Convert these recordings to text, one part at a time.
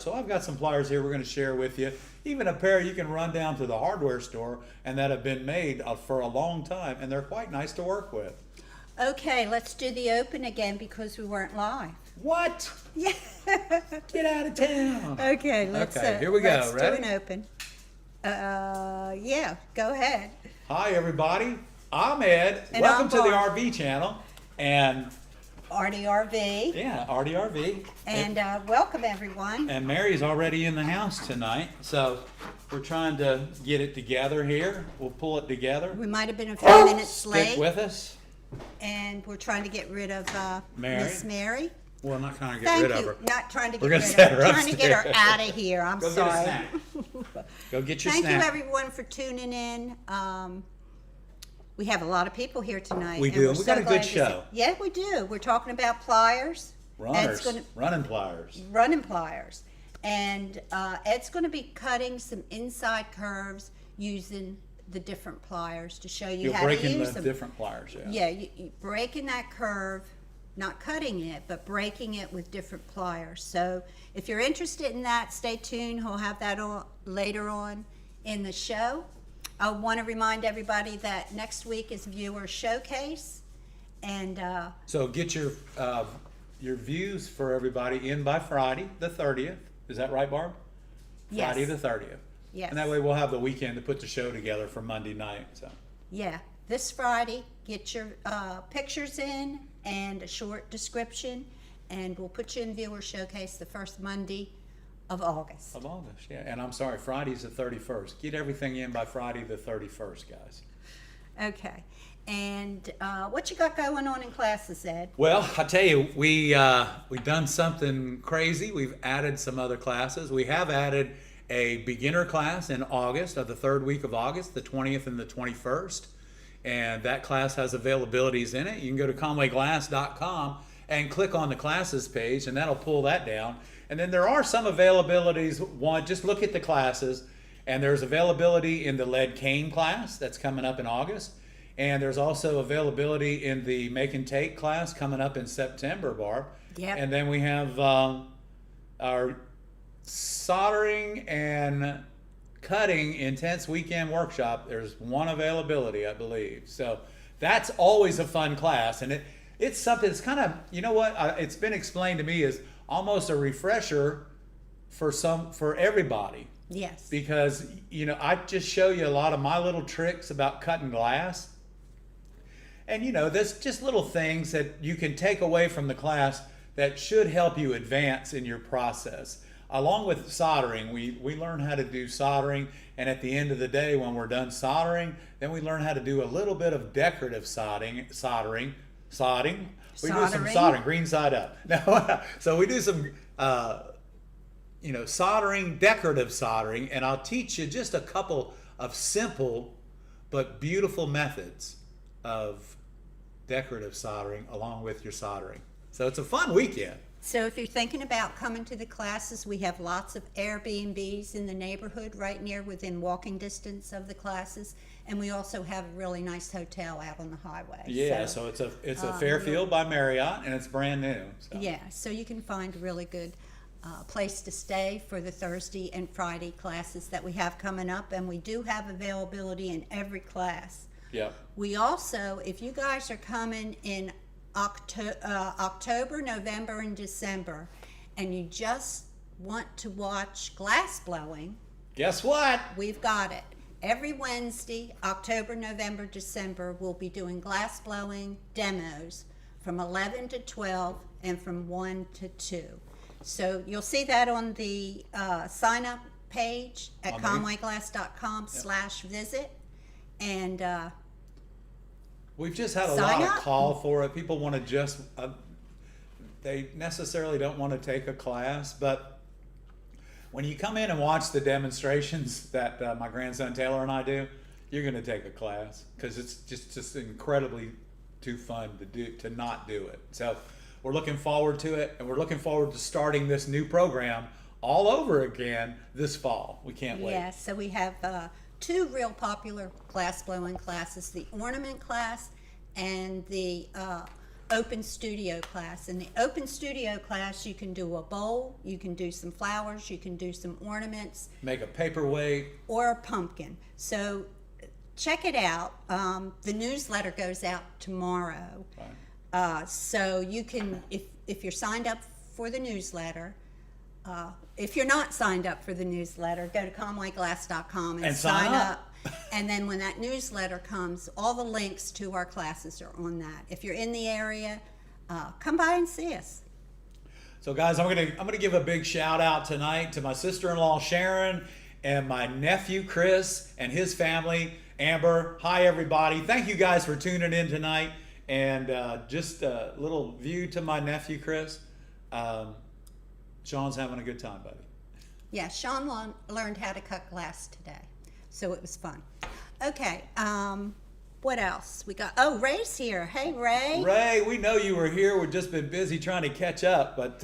So I've got some pliers here we're going to share with you. Even a pair you can run down to the hardware store and that have been made for a long time, and they're quite nice to work with. Okay, let's do the open again because we weren't live. What? Yeah. Get out of town. Okay, let's here we go. let's Ready? do an open. Yeah, go ahead. Hi everybody. I'm Ed. And Welcome I'm to the Barb. RV channel. And ARTyRV. yeah, ARTyRV. And welcome everyone. And Mary's already in the house tonight, so we're trying to get it together here. We'll pull it together. We might have been a few minutes Stick late, with us. and we're trying to get rid of Mary? Miss Mary. Well, I'm not trying to get Thank rid you. of her. Not trying to get We're gonna rid set of her her. Trying to get her upstairs. out of here. I'm Go get a sorry. snack. Go get your Thank snack. you everyone for tuning in. We have a lot of people here tonight. We and do. we're We so got a glad good to show. Yeah, we do. We're talking about pliers. Runners, Ed's running pliers. running pliers. And Ed's going to be cutting some inside curves using the different pliers to show you You're how to breaking use the them. different pliers, yeah. Yeah, you breaking that curve, not cutting it, but breaking it with different pliers. So if you're interested in that, stay tuned. We'll have that on later on in the show. I want to remind everybody that next week is Viewer Showcase, and So get your views for everybody in by Friday the 30th. Is that right, Barb? yes, Friday the 30th. yes, And that way we'll have the weekend to put the show together for Monday night. So yeah, this Friday, get your pictures in and a short description, and we'll put you in Viewer Showcase the first Monday of August. of August, yeah. And I'm sorry, Friday's the 31st. Get everything in by Friday the 31st, guys. Okay, and what you got going on in classes, Ed? Well, I tell you, we've done something crazy. We've added some other classes. We have added a beginner class in August, of the third week of August, the 20th and the 21st. And that class has availabilities in it. You can go to conwayglass.com and click on the classes page, and that'll pull that down. And then there are some availabilities. One, just look at the classes, and there's availability in the lead cane class that's coming up in August. And there's also availability in the make and take class coming up in September, Barb. Yep. And then we have our soldering and cutting intense weekend workshop. There's one availability, I believe. So that's always a fun class. And it's something that's kind of, you know what, it's been explained to me as almost a refresher for everybody. Yes. Because, you know, I just show you a lot of my little tricks about cutting glass. And, you know, there's just little things that you can take away from the class that should help you advance in your process. Along with soldering, we learn how to do soldering. And at the end of the day, when we're done soldering, then we learn how to do a little bit of decorative soldering. We do some soldering, green side up. No, so we do some soldering, decorative soldering, and I'll teach you just a couple of simple but beautiful methods of decorative soldering along with your soldering. So it's a fun weekend. So if you're thinking about coming to the classes, we have lots of Airbnbs in the neighborhood right near within walking distance of the classes. And we also have a really nice hotel out on the highway. Yeah, so it's a Fairfield by Marriott, and it's brand new. So. Yeah, so you can find a really good place to stay for the Thursday and Friday classes that we have coming up. And we do have availability in every class. Yeah. We also, if you guys are coming in October, November, and December, and you just want to watch glass blowing, Guess what? we've got it. Every Wednesday, October, November, December, we'll be doing glass blowing demos from 11 to 12 and from 1 to 2. So you'll see that on the sign up page at conwayglass.com/visit. And We've just had a Sign lot of up. call for it. People want to just, they necessarily don't want to take a class, but when you come in and watch the demonstrations that my grandson Taylor and I do, you're going to take a class because it's just incredibly too fun to not do it. So we're looking forward to it, and we're looking forward to starting this new program all over again this fall. We can't wait. yeah, so we have two real popular glass blowing classes, the ornament class and the open studio class. In the open studio class, you can do a bowl, you can do some flowers, you can do some ornaments, Make a paperweight. or a pumpkin. So check it out. The newsletter goes out tomorrow. Right. So you can, if you're signed up for the newsletter, if you're not signed up for the newsletter, go to conwayglass.com and sign up. And then when that newsletter comes, all the links to our classes are on that. If you're in the area, come by and see us. So guys, I'm gonna give a big shout out tonight to my sister-in-law Sharon and my nephew Chris and his family. Amber, hi everybody. Thank you guys for tuning in tonight. And just a little view to my nephew Chris. Sean's having a good time, buddy. Yeah, Sean learned how to cut glass today, so it was fun. Okay, what else? We got, oh, Ray's here. Hey, Ray. Ray, we know you were here. We've just been busy trying to catch up. But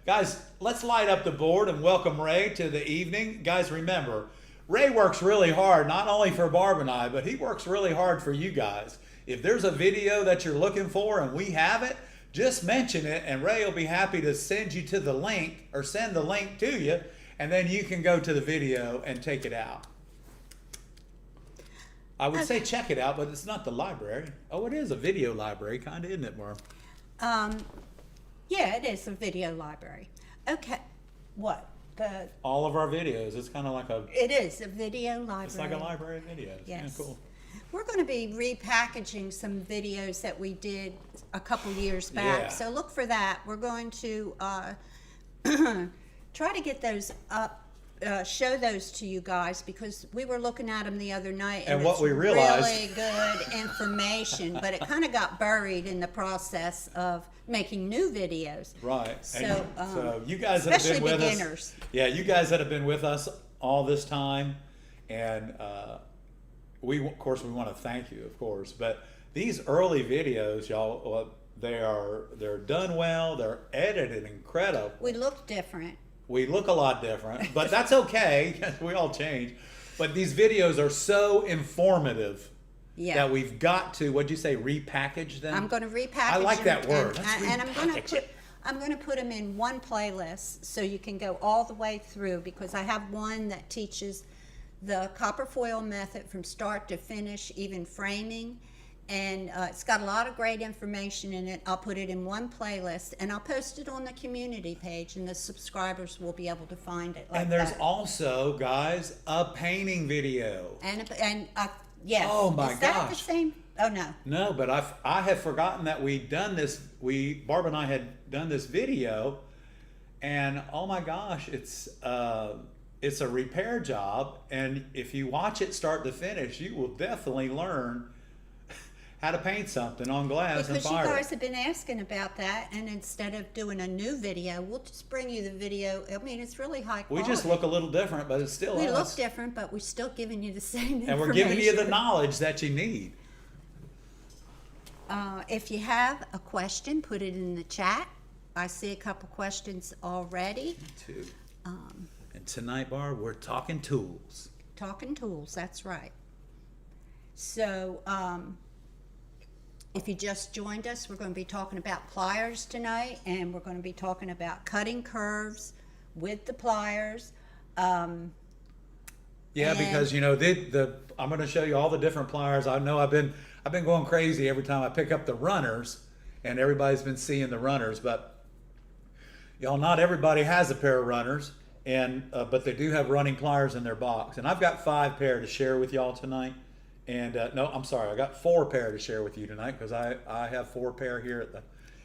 guys, let's light up the board and welcome Ray to the evening. Guys, remember, Ray works really hard, not only for Barb and I, but he works really hard for you guys. If there's a video that you're looking for and we have it, just mention it and Ray will be happy to send you to the link or send the link to you, and then you can go to the video and take it out. I would say check it out, but it's not the library. Oh, it is a video library, kind of, isn't it, Barb? Yeah, it is a video library. Okay, what? All of our videos. It's kind of like It is a video library. It's like a library of videos. Yes. Yeah, cool. We're going to be repackaging some videos that we did a couple years back. Yeah. So look for that. We're going to try to get those up, show those to you guys, because we were looking at them the other night, And what it's we realized- really good information, but it kind of got buried in the process of making new videos. Right. So, so you guys that have been especially with beginners. us. Yeah, you guys that have been with us all this time, and of course we want to thank you, of course. But these early videos, y'all, they're done well. They're edited incredible. We look different. We look a lot different, but that's okay. We all change. But these videos are so informative that we've got to, what'd you say, repackage them? I'm going to repackage I like them, that word. and I'm going to put them in one playlist so you can go all the way through, because I have one that teaches the copper foil method from start to finish, even framing. And it's got a lot of great information in it. I'll put it in one playlist, and I'll post it on the community page, and the subscribers will be able to find it. Like And there's that. also, guys, a painting video. And yes. Oh my Is that the gosh. same? Oh no. No, but I have forgotten that we'd done this. Barb and I had done this video, and oh my gosh, it's a repair job, and if you watch it start to finish, you will definitely learn how to paint something on glass Because and you fire guys it. have been asking about that, and instead of doing a new video, we'll just bring you the video. I mean, it's really high We quality. just look a little different, but it's still We us. look different, but we're still giving you the same information. And we're giving you the knowledge that you need. If you have a question, put it in the chat. I see a couple questions already. Too. And tonight, Barb, we're talking tools. Talking tools, that's right. So, if you just joined us, we're going to be talking about pliers tonight, and we're going to be talking about cutting curves with the pliers. Yeah, And- because I'm going to show you all the different pliers. I know I've been going crazy every time I pick up the runners, and everybody's been seeing the runners. But y'all, not everybody has a pair of runners, and but they do have running pliers in their box. And I've got 5 pair to share with y'all tonight. And no, I'm sorry, I got 4 pair to share with you tonight, because I have 4 pair here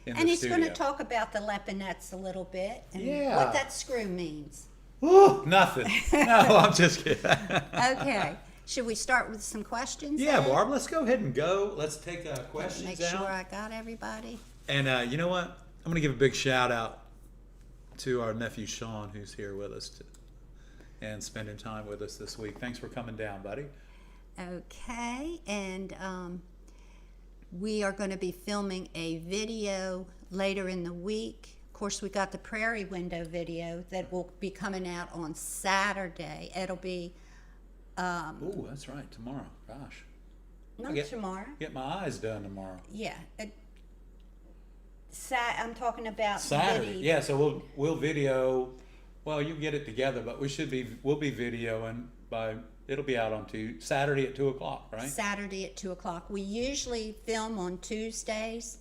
in And the he's studio. going to talk about the lepinettes a little bit and Yeah. what that screw means. Woo, nothing. No, I'm just kidding. Okay. Should we start with some questions? Yeah, then? Barb, let's go ahead and go. Let's take Make questions sure out. I got everybody. And you know what? I'm going to give a big shout out to our nephew Sean, who's here with us and spending time with us this week. Thanks for coming down, buddy. Okay, and we are going to be filming a video later in the week. Of course, we got the Prairie Window video that will be coming out on Saturday. It'll be Oh, that's right, tomorrow. Gosh. not tomorrow. Get my eyes done tomorrow. Yeah, I'm talking about Saturday. video. Yeah, so we'll video. Well, you get it together, but we'll be videoing it'll be out on Saturday at 2:00, right? Saturday at 2:00. We usually film on Tuesdays,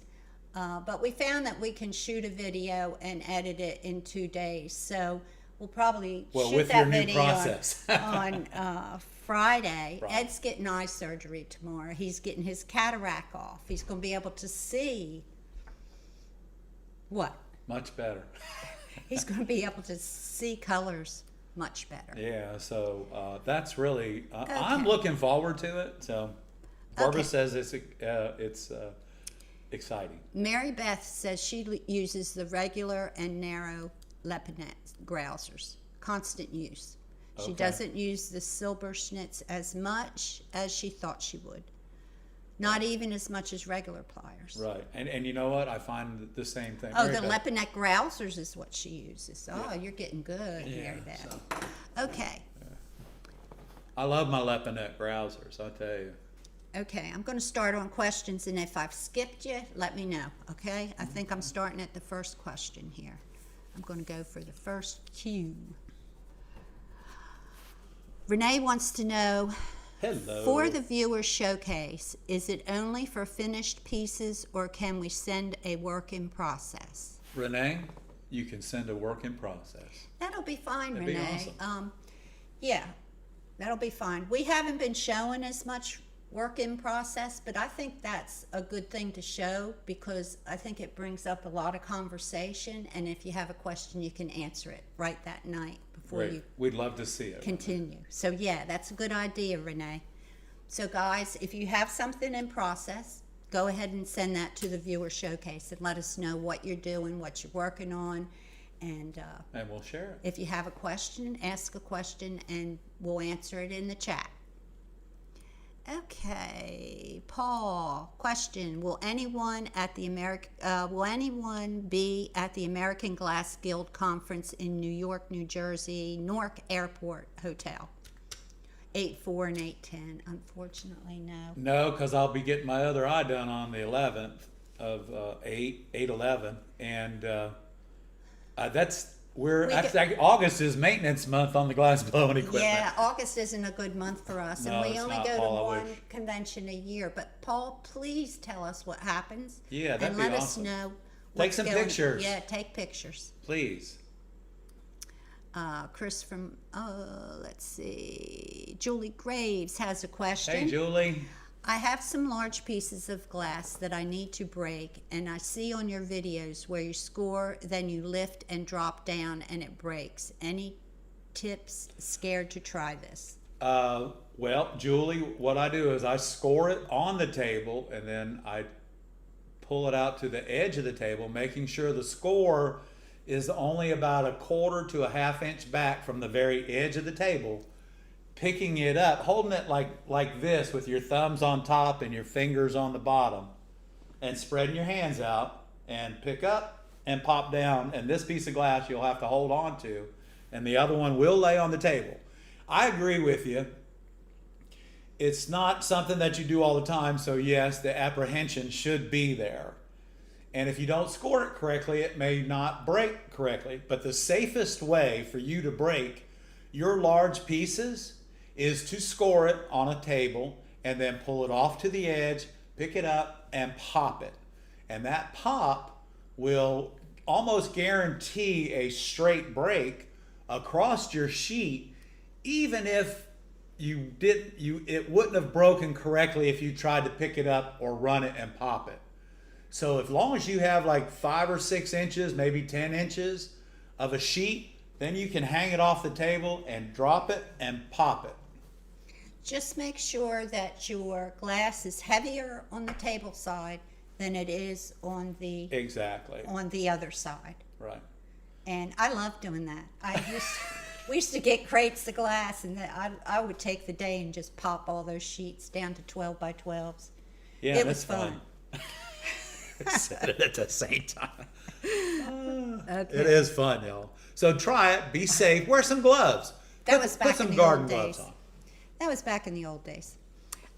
but we found that we can shoot a video and edit it in 2 days. So we'll probably shoot with that your new video process. on Friday. Right. Ed's getting eye surgery tomorrow. He's getting his cataract off. He's going to be able to see what? Much better. He's going to be able to see colors much better. Yeah, so that's really. I'm Okay. looking forward to it. So Barbara Okay. says it's exciting. Mary Beth says she uses the regular and narrow Lepinet grousers, constant use. She Okay. doesn't use the silver schnitz as much as she thought she would. Not even as much as regular pliers. Right, and you know what? I find the same thing. Oh, Mary the Beth- Lepinet grousers is what she uses. Oh, you're getting good, Mary Yeah, Beth. so Okay. I love my Lepinet grousers. I tell you. Okay, I'm going to start on questions, and if I've skipped you, let me know, okay? I think I'm starting at the first question here. I'm going to go for the first cue. Renee wants to know, Hello. for the viewer showcase, is it only for finished pieces, or can we send a work in process? Renee, you can send a work in process. That'll be fine, That'd be Renee. awesome. Yeah, that'll be fine. We haven't been showing as much work in process, but I think that's a good thing to show because I think it brings up a lot of conversation, and if you have a question, you can answer it right that night before Great. you We'd love to see it. continue. So yeah, that's a good idea, Renee. So guys, if you have something in process, go ahead and send that to the viewer showcase and let us know what you're doing, what you're working on, and And we'll share it. if you have a question, ask a question, and we'll answer it in the chat. Okay, Paul, question: Will anyone be at the American Glass Guild conference in New York, New Jersey, Newark Airport Hotel, 8/4 and 8/10? Unfortunately, no. No, because I'll be getting my other eye done on the 11th of 8/11, and August is maintenance month on the glass blowing equipment. Yeah, August isn't a good month for us, No, and we it's only not, go Paul, to I one wish. convention a year. But Paul, please tell us what happens. Yeah, that'd and be let awesome. us know. Take what's some going- pictures. Yeah, take pictures. Please. Chris from let's see, Julie Graves has a question. Hey, Julie. I have some large pieces of glass that I need to break, and I see on your videos where you score, then you lift and drop down and it breaks. Any tips? Scared to try this. Well, Julie, what I do is I score it on the table, and then I pull it out to the edge of the table, making sure the score is only about 1/4 to a 1/2 inch back from the very edge of the table. Picking it up, holding it like this with your thumbs on top and your fingers on the bottom, and spreading your hands out, and pick up and pop down. And this piece of glass you'll have to hold on to, and the other one will lay on the table. I agree with you. It's not something that you do all the time, so yes, the apprehension should be there. And if you don't score it correctly, it may not break correctly. But the safest way for you to break your large pieces is to score it on a table and then pull it off to the edge, pick it up, and pop it. And that pop will almost guarantee a straight break across your sheet, even if it wouldn't have broken correctly if you tried to pick it up or run it and pop it. So as long as you have like 5 or 6 inches, maybe 10 inches of a sheet, then you can hang it off the table and drop it and pop it. Just make sure that your glass is heavier on the table side than it is on the other side. Right. And I love doing that. We used to get crates of glass, and I would take the day and just pop all those sheets down to 12 by 12s. Yeah, It that's was fun. Said it at the same time. Okay. It is fun, y'all. So try it. Be safe. Wear some gloves. That was back Put some in the garden old gloves days. on. That was back in the old days.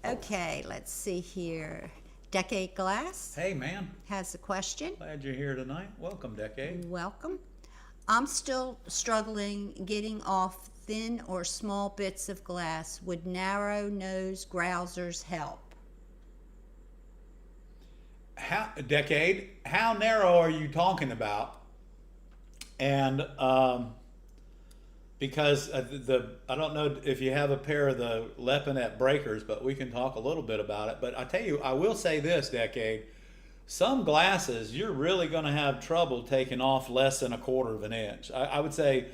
Okay, let's see here. Decade Glass Hey, man. has a question. Glad you're here tonight. Welcome, Decade. Welcome. I'm still struggling getting off thin or small bits of glass. Would narrow nose grousers help? Decade, how narrow are you talking about? And because I don't know if you have a pair of the Lepinet breakers, but we can talk a little bit about it. But I tell you, I will say this, Decade, some glasses you're really going to have trouble taking off less than 1/4 of an inch. I would say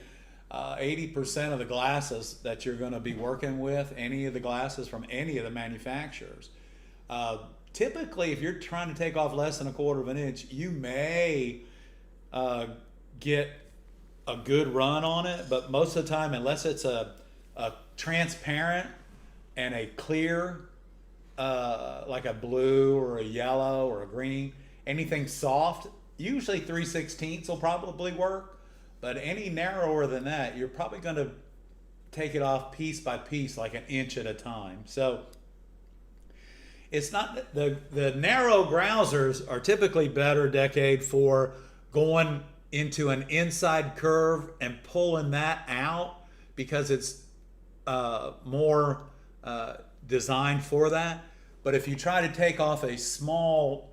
80% of the glasses that you're going to be working with, any of the glasses from any of the manufacturers, typically if you're trying to take off less than 1/4 of an inch, you may get a good run on it, but most of the time, unless it's a transparent and a clear, like a blue or a yellow or a green, anything soft, usually 3/16 will probably work, but any narrower than that, you're probably going to take it off piece by piece, like 1 inch at a time. So it's not, the narrow grousers are typically better, Decade, for going into an inside curve and pulling that out because it's more designed for that. But if you try to take off a small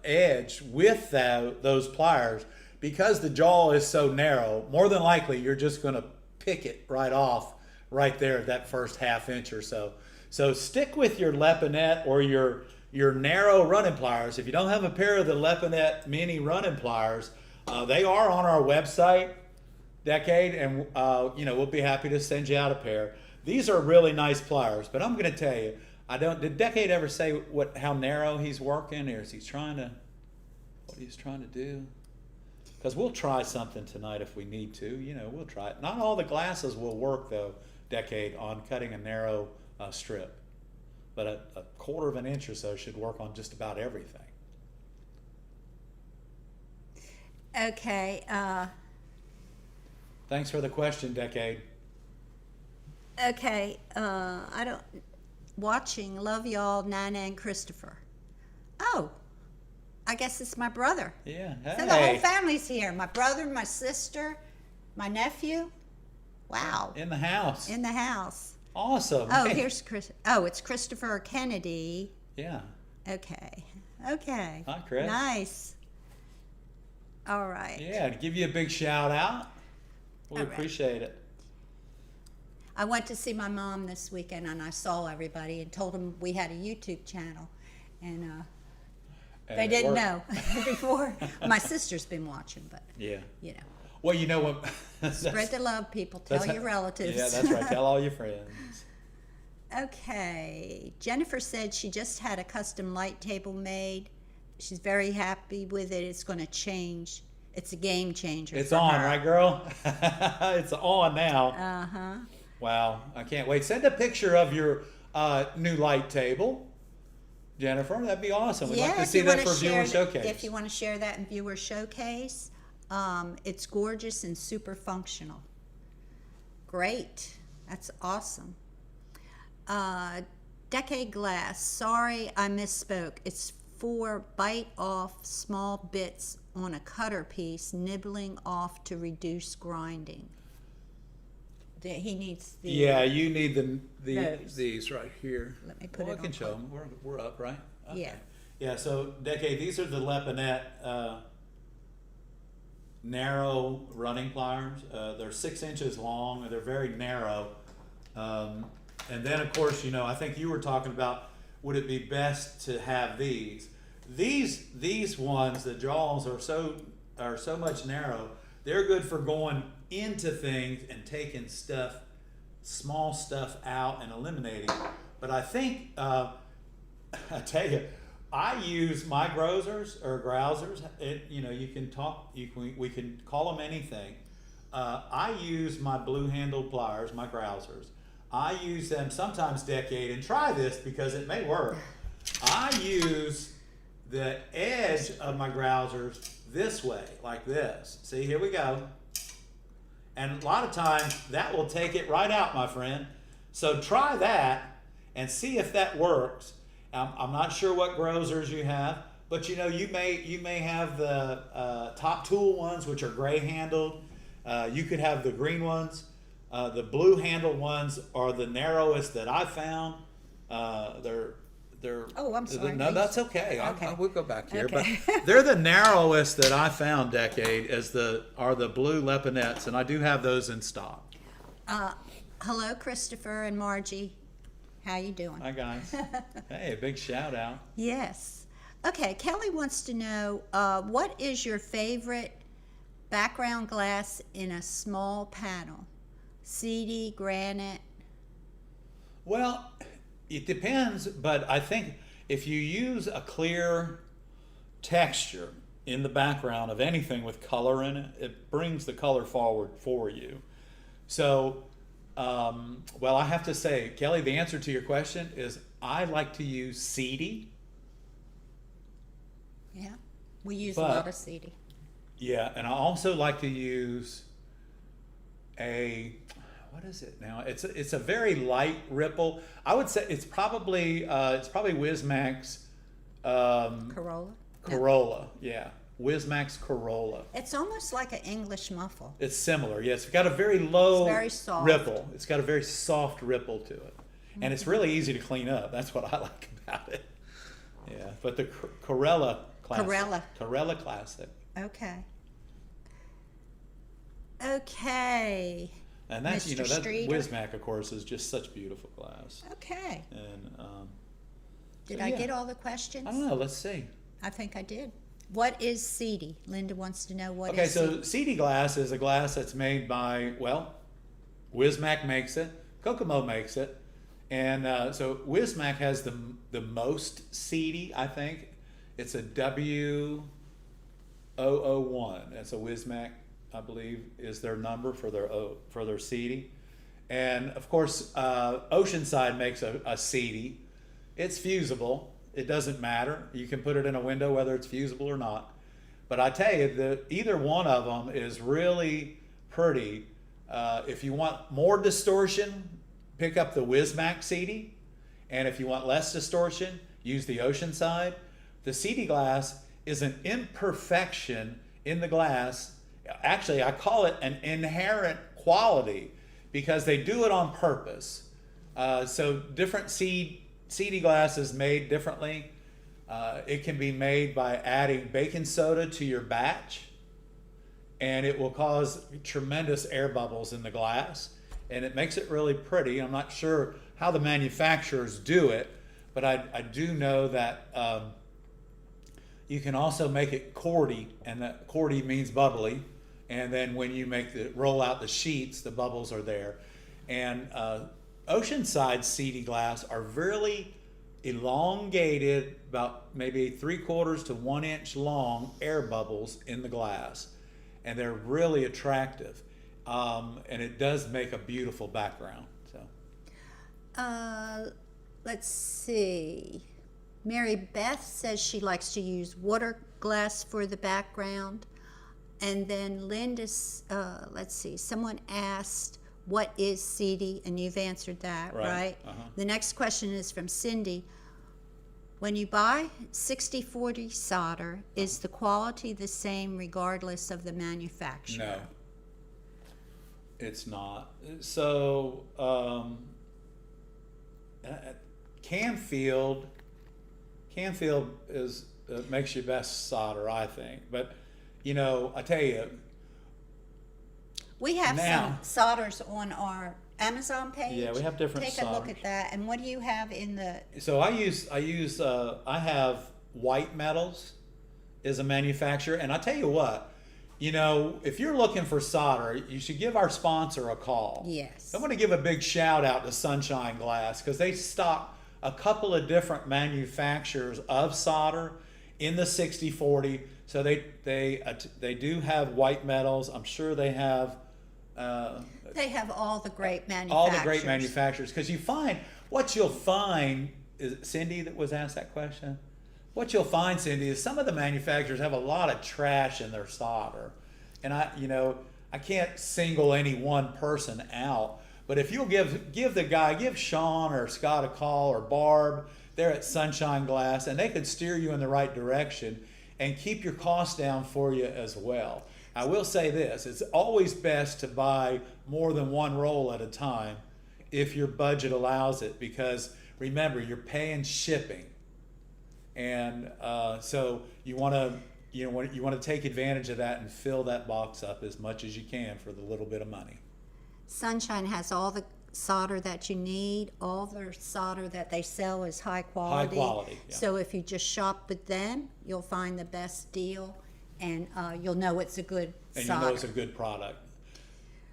edge with those pliers, because the jaw is so narrow, more than likely you're just going to pick it right off right there at that first 1/2 inch or so. So stick with your Lepinet or your narrow running pliers. If you don't have a pair of the Lepinet mini running pliers, they are on our website, Decade, and we'll be happy to send you out a pair. These are really nice pliers, but I'm going to tell you, did Decade ever say how narrow he's working, or is he what he's trying to do? Because we'll try something tonight if we need to. We'll try it. Not all the glasses will work, though, Decade, on cutting a narrow strip. But a 1/4 of an inch or so should work on just about everything. Okay. Thanks for the question, Decade. Okay. Watching. Love y'all, Nana and Christopher. Oh, I guess it's my brother. Yeah. So the whole family's here. My brother, my sister, my nephew. Wow. In the house. In the house. Awesome. Oh, Hey. here's Chris. Oh, it's Christopher Kennedy. Yeah. Okay. Hi, Chris. Nice. All right. Yeah, to give you a big shout out. We All right. appreciate it. I went to see my mom this weekend, and I saw everybody and told them we had a YouTube channel, and they it didn't worked. know before. My sister's been watching, but Yeah. Well, you know what? spread the love, people. Tell your relatives. Yeah, that's right. Tell all your friends. Okay. Jennifer said she just had a custom light table made. She's very happy with it. It's going to change. It's a game changer. It's for on, her. right, girl? It's on now. Uh-huh. Wow, I can't wait. Send a picture of your new light table, Jennifer. That'd be awesome. We'd like to see that for viewer showcase. If you want to share that in viewer showcase, it's gorgeous and super functional. Great. That's awesome. Decade Glass. Sorry, I misspoke. It's for bite off small bits on a cutter piece, nibbling off to reduce grinding. He needs the. Yeah, you need Those. these right here. Let me put Well, it I can on. show them. We're up, right? Okay. Yeah. Yeah. So, Decade, these are the Lepinet narrow running pliers. They're 6 inches long, and they're very narrow. And then, of course, I think you were talking about, would it be best to have these? These ones, the jaws are so much narrow. They're good for going into things and taking small stuff out and eliminating. But I think, I tell you, I use my grousers. We can call them anything. I use my blue handled pliers, my grousers. I use them sometimes, Decade, and try this because it may work. I use the edge of my grousers this way, like this. See, here we go. And a lot of times that will take it right out, my friend. So try that and see if that works. I'm not sure what grosers you have, but you may have the top tool ones, which are gray handled. You could have the green ones. The blue handled ones are the narrowest that I found. They're. Oh, I'm sorry. No, that's okay. Okay. We'll go back here, Okay. but they're the narrowest that I found. Decade are the blue Leponettes, and I do have those in stock. Hello, Christopher and Margie. How you doing? Hi guys. Hey, a big shout out. Yes. Okay, Kelly wants to know, what is your favorite background glass in a small panel? CD, granite? Well, it depends, but I think if you use a clear texture in the background of anything with color in it, it brings the color forward for you. So, well, I have to say, Kelly, the answer to your question is I like to use CD. Yeah, we use a But- lot of CD. Yeah, and I also like to use what is it now? It's a very light ripple. I would say it's probably Wismax Corolla? No. Corolla. Yeah, Wismax Corolla. It's almost like an English muffle. It's similar. Yes, it's got a very low It's very soft. ripple. It's got a very soft ripple to it, and it's really easy to clean up. That's what I like about it. Yeah, but the Corolla Classic. Corolla Classic. Okay. Okay. And that's Mr. that Streeter? Wismac, of course, is just such beautiful glass. Okay. And Did so, I yeah. get all the questions? I don't know. Let's see. I think I did. What is CD? Linda wants to know what Okay, is so CD glass is a glass that's made by Wismac makes it, Kokomo makes it, and so Wismac has the most CD. I think it's a W001. That's a Wismac, I believe, is their number for their CD. And of course, Oceanside makes a CD. It's fusible. It doesn't matter. You can put it in a window whether it's fusible or not. But I tell you, either one of them is really pretty. If you want more distortion, pick up the Wismac CD. And if you want less distortion, use the Oceanside. The CD glass is an imperfection in the glass. Actually, I call it an inherent quality because they do it on purpose. So different CD glass is made differently. It can be made by adding baking soda to your batch, and it will cause tremendous air bubbles in the glass, and it makes it really pretty. I'm not sure how the manufacturers do it, but I do know that you can also make it cordy, and that cordy means bubbly, and then when you roll out the sheets, the bubbles are there. And Oceanside CD glass are really elongated, about maybe 3/4 to 1 inch long air bubbles in the glass, and they're really attractive, and it does make a beautiful background. So Let's see. Mary Beth says she likes to use water glass for the background. And then Linda's, let's see, someone asked, what is CD? And you've answered that, right? Uh-huh. The next question is from Cindy. When you buy 60/40 solder, is the quality the same regardless of the manufacturer? no, it's not. So Canfield is makes your best solder, I think. But I tell you, We have Now- some solders on our Amazon page. Yeah, we have different Take a look solders. at that. And what do you have in the? so I have White Metals is a manufacturer, and I tell you what, if you're looking for solder, you should give our sponsor a call. Yes. I want to give a big shout out to Sunshine Glass because they stock a couple of different manufacturers of solder in the 60/40. So they do have White Metals. I'm sure they have They have all the great manufacturers. all the great manufacturers, because what you'll find is it Cindy that was asked that question. What you'll find, Cindy, is some of the manufacturers have a lot of trash in their solder, and I can't single any one person out, but if you'll give Sean or Scott a call, or Barb, they're at Sunshine Glass, and they could steer you in the right direction and keep your costs down for you as well. I will say this, it's always best to buy more than one roll at a time if your budget allows it, because remember, you're paying shipping. And so you want to take advantage of that and fill that box up as much as you can for the little bit of money. Sunshine has all the solder that you need. All their solder that they sell is high quality. High quality, yeah. So if you just shop with them, you'll find the best deal, and you'll know it's a good And solder. you know it's a good product.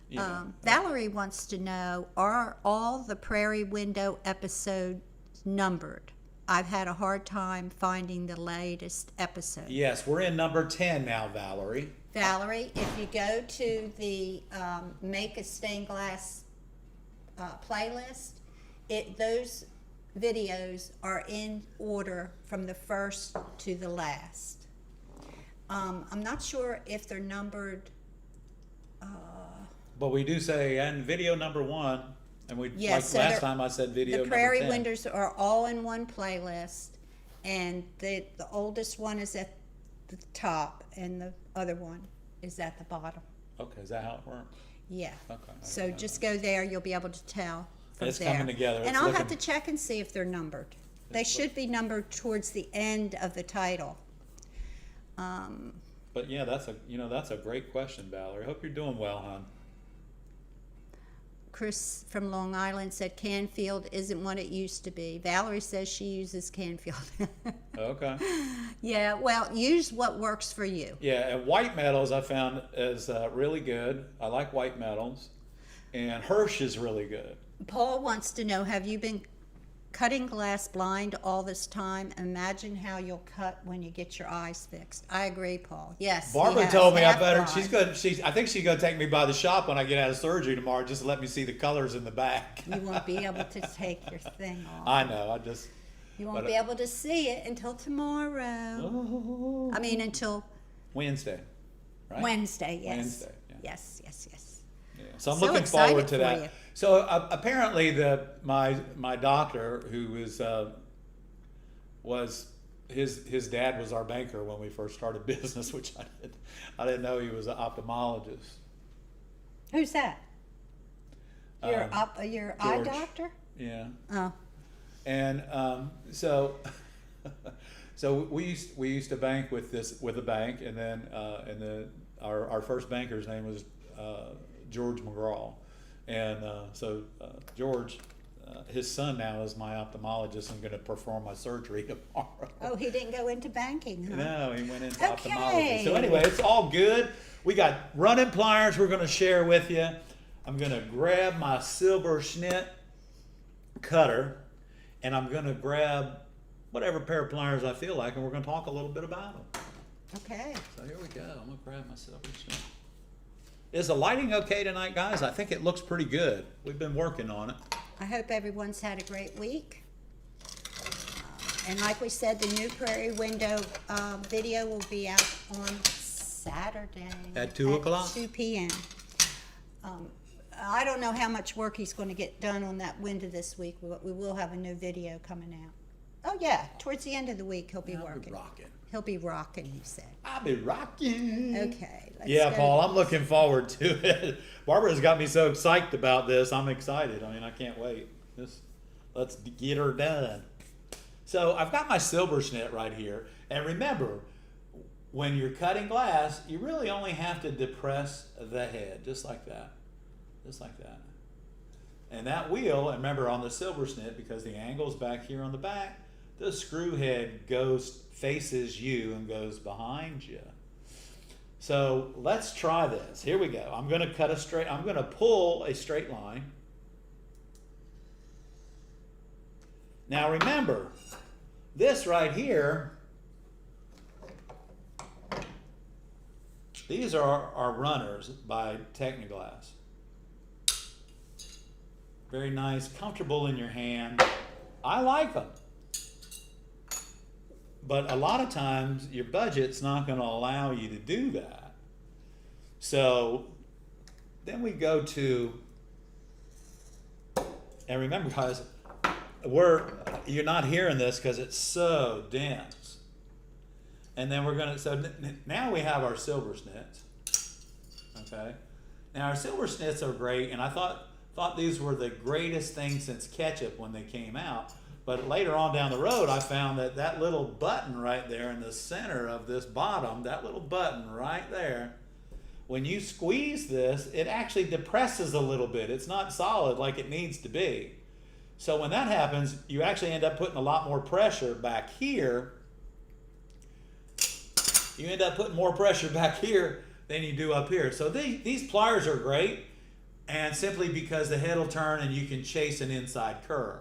You know. Valerie wants to know, are all the Prairie Window episodes numbered? I've had a hard time finding the latest episode. Yes, we're in number 10 now, Valerie. Valerie, if you go to the Make a Stained Glass playlist, those videos are in order from the first to the last. I'm not sure if they're numbered. But we do say, and video number 1, and Yeah, like so last time I said video The number Prairie 10. Windows are all in one playlist, and the oldest one is at the top, and the other one is at the bottom. Okay, is that how it works? Yeah. Okay. So just go there, you'll be able to tell from It's there. coming together. And It's I'll have looking- to check and see if they're numbered. They should be numbered towards the end of the title. But yeah, that's a great question, Valerie. Hope you're doing well, hon. Chris from Long Island said Canfield isn't what it used to be. Valerie says she uses Canfield. Okay. Yeah, well, use what works for you. Yeah, and white metals I found is really good. I like white metals. And Hirsch is really good. Paul wants to know, have you been cutting glass blind all this time? Imagine how you'll cut when you get your eyes fixed. I agree, Paul. Yes. he Barbara has told me I half better. blind. I think she's gonna take me by the shop when I get out of surgery tomorrow, just to let me see the colors in the back. You won't be able to take your thing off. I know. You won't but- be able to see it until tomorrow. Oh, I mean, until Wednesday, right? Wednesday, yes. Wednesday, yeah. Yes. Yeah. So I'm So looking excited forward to for that. you. So apparently my doctor, who was his dad was our banker when we first started business, which I didn't know he was an ophthalmologist. Who's that? Your eye George. doctor? Yeah. Oh. And so we used to bank with a bank, and then our first banker's name was George McGraw, and so George, his son now is my ophthalmologist and going to perform my surgery tomorrow. Oh, he didn't go into banking, huh? No, he went into Okay. ophthalmology. So anyway, it's all good. We got running pliers we're going to share with you. I'm going to grab my silver Schnitt cutter, and I'm going to grab whatever pair of pliers I feel like, and we're going to talk a little bit about them. Okay. So here we go. I'm going to grab my silver Schnitt. Is the lighting okay tonight, guys? I think it looks pretty good. We've been working on it. I hope everyone's had a great week. And like we said, the new Prairie Window video will be out on Saturday. At 2 o'clock? 2 p.m. I don't know how much work he's going to get done on that window this week, but we will have a new video coming out. Oh, yeah. Towards the end of the week, he'll be I'll be working. rocking. He'll be rocking, he said. I'll be rocking. Okay. Let's Yeah, go. Paul, I'm looking forward to it. Barbara's got me so psyched about this. I'm excited. I mean, I can't wait. Let's get her done. So I've got my silver Schnitt right here. And remember, when you're cutting glass, you really only have to depress the head, just like that. Just like that. And that wheel, and remember on the silver Schnitt, because the angle's back here on the back, the screw head faces you and goes behind you. So let's try this. Here we go. I'm going to pull a straight line. Now remember, this right here, these are our runners by Technoglass. Very nice, comfortable in your hand. I like them. But a lot of times your budget's not going to allow you to do that. So then we go to, and remember guys, you're not hearing this because it's so dense. And then we're gonna, so now we have our silver snits. Okay, now our silver snits are great, and I thought these were the greatest thing since ketchup when they came out. But later on down the road, I found that that little button right there in the center of this bottom, that little button right there, when you squeeze this, it actually depresses a little bit. It's not solid like it needs to be. So when that happens, you actually end up putting a lot more pressure back here. You end up putting more pressure back here than you do up here. So these pliers are great, and simply because the head will turn and you can chase an inside curve.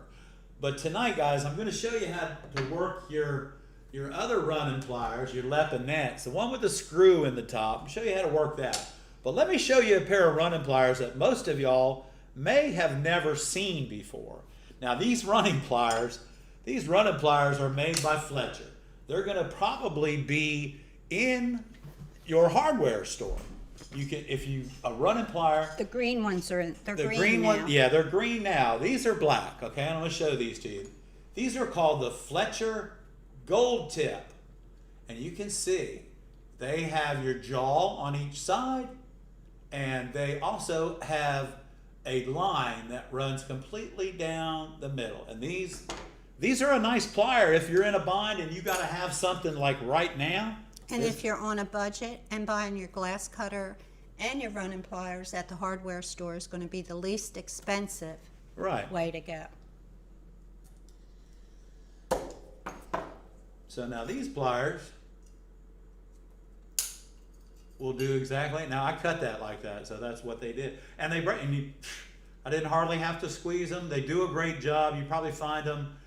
But tonight, guys, I'm going to show you how to work your other running pliers, your lepinets, the one with the screw in the top. I'll show you how to work that. But let me show you a pair of running pliers that most of y'all may have never seen before. Now, these running pliers are made by Fletcher. They're going to probably be in your hardware store. You can, if you a running plier. The green ones are in. They're The green now. one, yeah, they're green now. These are black. Okay, I'm going to show these to you. These are called the Fletcher Gold Tip, and you can see they have your jaw on each side, and they also have a line that runs completely down the middle. And these are a nice plier if you're in a bind and you got to have something like right now. And if you're on a budget and buying your glass cutter and your running pliers at the hardware store is going to be the least expensive way to go. So now these pliers will do exactly. Now I cut that like that, so that's what they did. And they break. I didn't hardly have to squeeze them. They do a great job. You probably find them,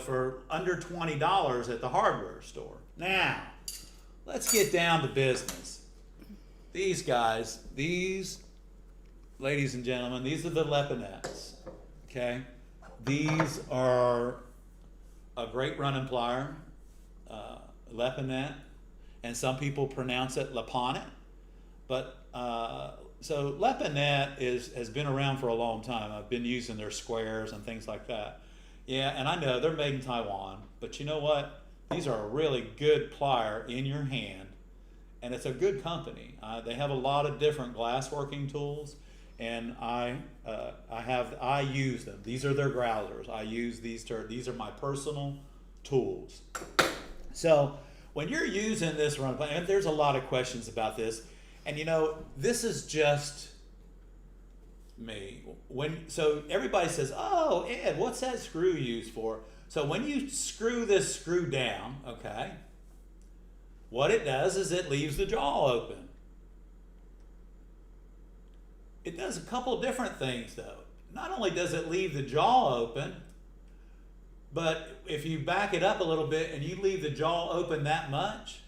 for under $20 at the hardware store. Now, let's get down to business. These guys, ladies and gentlemen, these are the lepinets. Okay, these are a great running plier. Lepinet, and some people pronounce it Leponet, but so Lepinet has been around for a long time. I've been using their squares and things like that. Yeah, and I know they're made in Taiwan, but you know what? These are a really good plier in your hand, and it's a good company. They have a lot of different glass working tools, and I use them. These are their growlers. I use these are my personal tools. So when you're using this run, and there's a lot of questions about this, and this is just me. So everybody says, "Oh, Ed, what's that screw used for?" So when you screw this screw down, okay, what it does is it leaves the jaw open. It does a couple different things though. Not only does it leave the jaw open, but if you back it up a little bit and you leave the jaw open that much,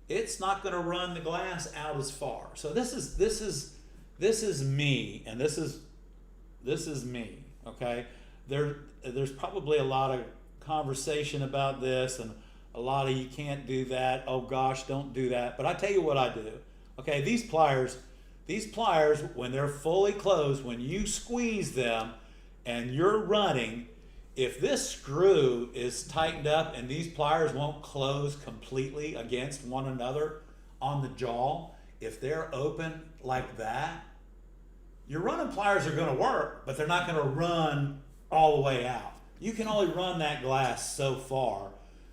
it's not going to run the glass out as far. So this is me, and this is me. Okay, there's probably a lot of conversation about this, and a lot of you can't do that. Oh gosh, don't do that. But I tell you what I do. Okay, these pliers, when they're fully closed, when you squeeze them and you're running, if this screw is tightened up and these pliers won't close completely against one another on the jaw, if they're open like that, your running pliers are going to work, but they're not going to run all the way out. You can only run that glass so far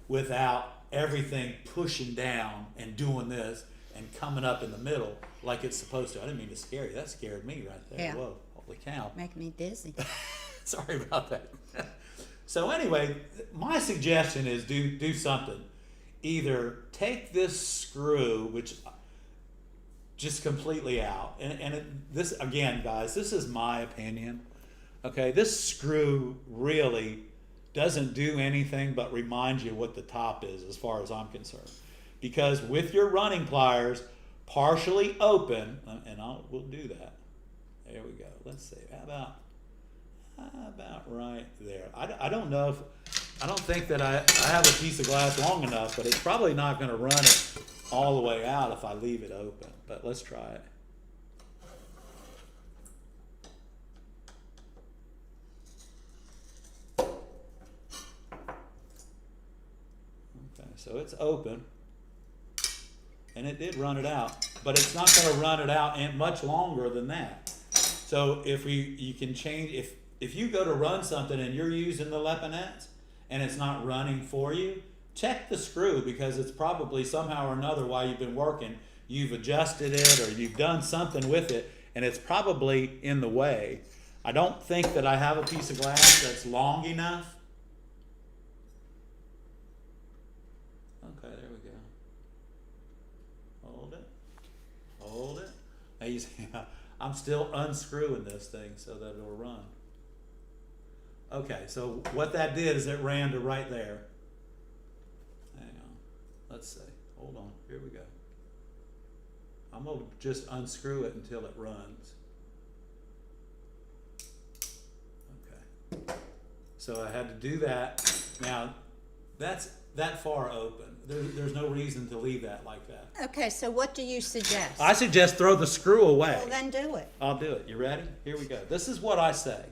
without everything pushing down and doing this and coming up in the middle like it's supposed to. I didn't mean to scare you. That scared me right there. Yeah. Whoa, holy cow. Making me dizzy. Sorry about that. So anyway, my suggestion is do something. Either take this screw, which just completely out, this again, guys, this is my opinion. Okay, this screw really doesn't do anything but remind you what the top is, as far as I'm concerned. Because with your running pliers partially open, and we'll do that. There we go. Let's see. How about right there? I don't know I don't think that I have a piece of glass long enough, but it's probably not going to run it all the way out if I leave it open. But let's try it. so it's open, and it did run it out, but it's not going to run it out and much longer than that. So if you can change, if you go to run something and you're using the Leponettes and it's not running for you, check the screw, because it's probably somehow or another while you've been working, you've adjusted it or you've done something with it, and it's probably in the way. I don't think that I have a piece of glass that's long enough. Okay, there we go. Hold it. Hold it. Now you see, I'm still unscrewing this thing so that it'll run. Okay, so what that did is it ran to right there. Hang on. Let's see. Hold on. Here we go. I'm going to just unscrew it until it runs. Okay. So I had to do that. Now, that's that far open. There's no reason to leave that like that. Okay, so what do you suggest? I suggest throw the screw away. Well, then do it. I'll do it. You ready? Here we go. This is what I say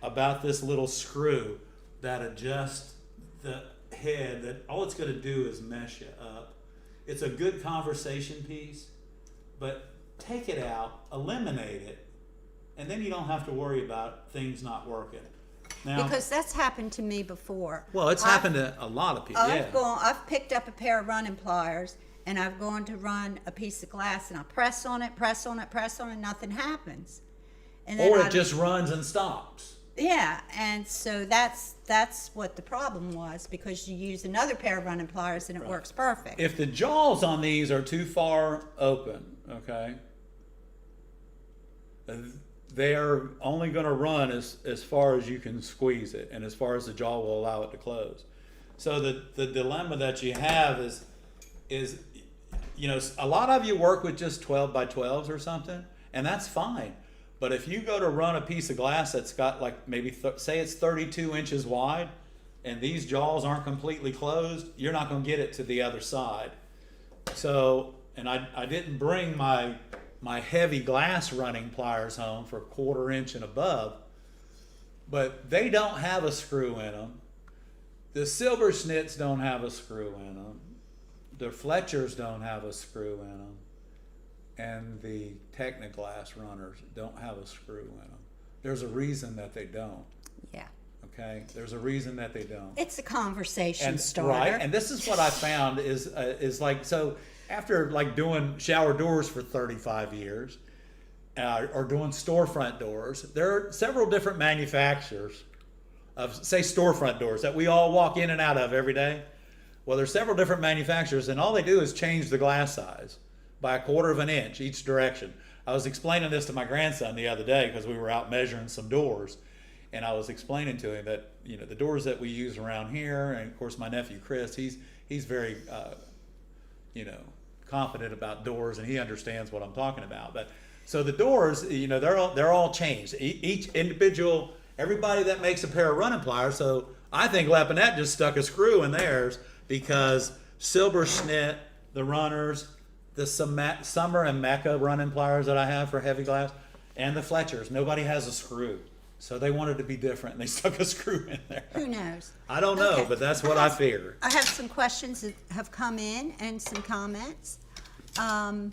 about this little screw that adjusts the head, that all it's going to do is mesh you up. It's a good conversation piece, but take it out, eliminate it, and then you don't have to worry about things not working. Now, Because that's happened to me before. well, it's happened to a lot of people. I've picked up a pair of running pliers, and I've gone to run a piece of glass, and I press on it, nothing happens. And then Or it just runs and stops. Yeah, and so that's what the problem was, because you use another pair of running pliers and it works perfect. If the jaws on these are too far open, okay, they are only going to run as far as you can squeeze it and as far as the jaw will allow it to close. So the dilemma that you have is, you know, a lot of you work with just 12 by 12s or something, and that's fine. But if you go to run a piece of glass that's got like maybe, say it's 32 inches wide, and these jaws aren't completely closed, you're not going to get it to the other side. So, and I didn't bring my heavy glass running pliers home for 1/4 inch and above, but they don't have a screw in them. The silver schnitts don't have a screw in them. The Fletchers don't have a screw in them. And the Technoglass runners don't have a screw in them. There's a reason that they don't. Yeah. Okay? There's a reason that they don't. It's a conversation And starter. right, and this is what I found is like, so after like doing shower doors for 35 years, or doing storefront doors, there are several different manufacturers of, say, storefront doors that we all walk in and out of every day. Well, there's several different manufacturers, and all they do is change the glass size by 1/4 inch each direction. I was explaining this to my grandson the other day because we were out measuring some doors, and I was explaining to him that, you know, the doors that we use around here, and of course my nephew Chris, he's very you know, confident about doors, and he understands what I'm talking about. But so the doors, you know, they're all changed. Each individual, everybody that makes a pair of running pliers. So I think Leponette just stuck a screw in theirs, because Silver Schnit, the runners, the Summer and Mecca running pliers that I have for heavy glass, and the Fletchers, nobody has a screw. So they wanted to be different, and they stuck a screw in there. Who knows? I don't know, Okay. but that's what I figured. I have some questions that have come in and some comments. Let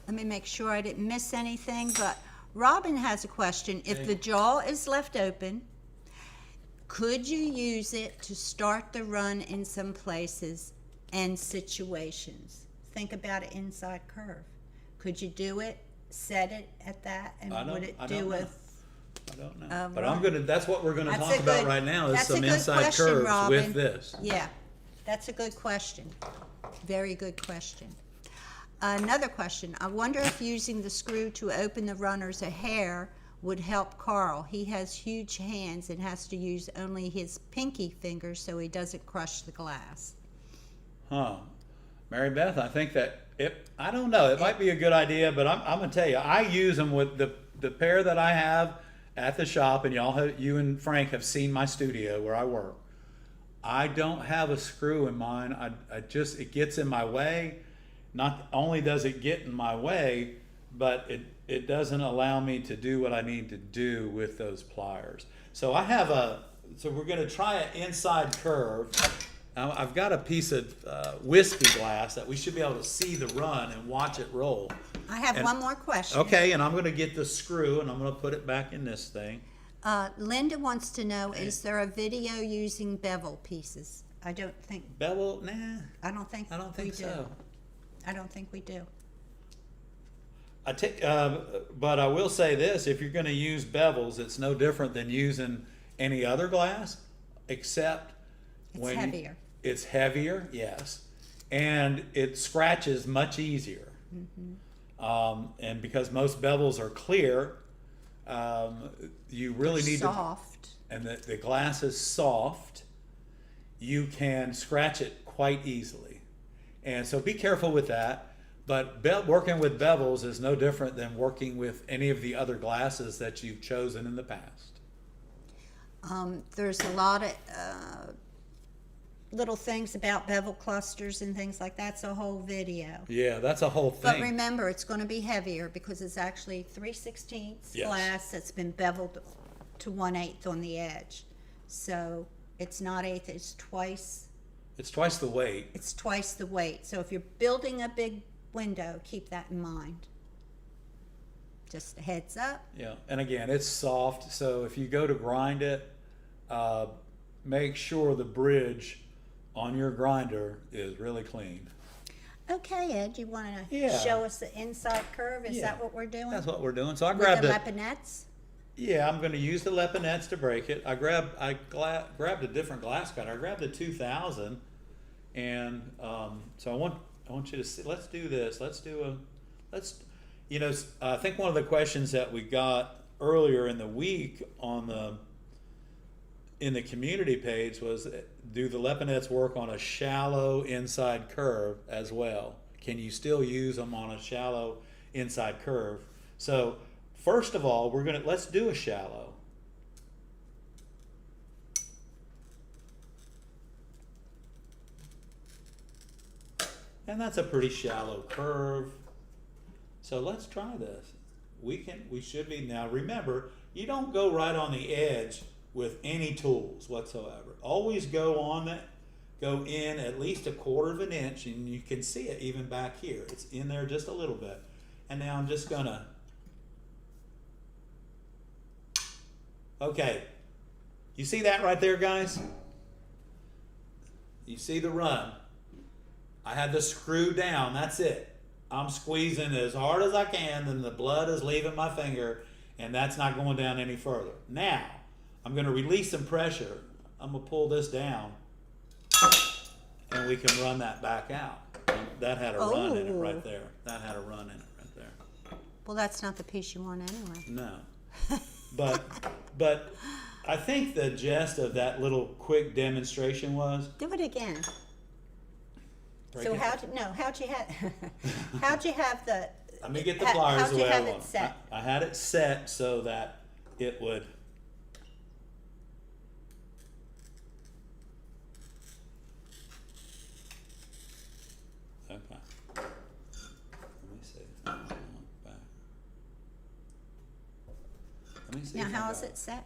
me make sure I didn't miss anything, but Robin has a question. If the jaw is left open, could you use it to start the run in some places and situations? Think about an inside curve. Could you do it, set it at that, and would it do a... I don't know. But that's what we're gonna That's talk a about good- right now, is that's a some good inside question, curves Robin. with this. Yeah, that's a good question. Very good question. Another question. I wonder if using the screw to open the runners a hair would help Carl. He has huge hands and has to use only his pinky fingers so he doesn't crush the glass. Huh. Mary Beth, I think that I don't know, it might be a good idea, but I'm gonna tell you, I use them with the pair that I have at the shop, and you and Frank have seen my studio where I work. I don't have a screw in mine. It gets in my way. Not only does it get in my way, but it doesn't allow me to do what I need to do with those pliers. So so we're gonna try an inside curve, I've got a piece of wispy glass that we should be able to see the run and watch it roll. I have one more question. Okay, and I'm going to get the screw and I'm going to put it back in this thing. Linda wants to know, is there a video using bevel pieces? I don't think. Bevel? Nah. I don't think. I don't think so. I don't think we do. But I will say this: if you're going to use bevels, it's no different than using any other glass, except It's heavier. It's heavier, yes, and it scratches much easier. And because most bevels are clear, you really need soft. and the glass is soft, you can scratch it quite easily. And so be careful with that. But working with bevels is no different than working with any of the other glasses that you've chosen in the past. There's a lot of little things about bevel clusters and things like that. It's a whole video. Yeah, that's a whole But thing. remember, it's going to be heavier because it's actually 3/16 Yes. glass that's been beveled to 1/8 on the edge. So it's not eighth, it's twice. It's twice the weight. It's twice the weight. So if you're building a big window, keep that in mind. Just a heads up. Yeah, and again, it's soft, so if you go to grind it, make sure the bridge on your grinder is really clean. Okay, Ed, you want to Yeah. show us the inside curve? Is Yeah. that what we're doing? That's what we're doing. So I With grabbed the it. leponettes? Yeah, I'm going to use the leponettes to break it. I grabbed a different glass cutter. I grabbed the 2000, and so I want you to see. Let's do this. I think one of the questions that we got earlier in the week in the community page was, do the leponettes work on a shallow inside curve as well? Can you still use them on a shallow inside curve? So first of all, let's do a shallow. And that's a pretty shallow curve. So let's try this. We should be, now remember, you don't go right on the edge with any tools whatsoever. Always go in at least 1/4 of an inch, and you can see it even back here. It's in there just a little bit. And now I'm just gonna, okay. You see that right there, guys? You see the run. I had the screw down, that's it. I'm squeezing as hard as I can, and the blood is leaving my finger, and that's not going down any further. Now, I'm going to release some pressure. I'm going to pull this down, and we can run that back out. That had a run in it right there. That had a run in it right there. Well, that's not the piece you want anyway. No. But I think the gist of that little quick demonstration was, Do it again. break So it. how'd you have the? Let me get the pliers How'd the you way I have want it them. set? I had it set so that it would. Okay. Let me see. Back. Let me see. Now, if I how got is it set?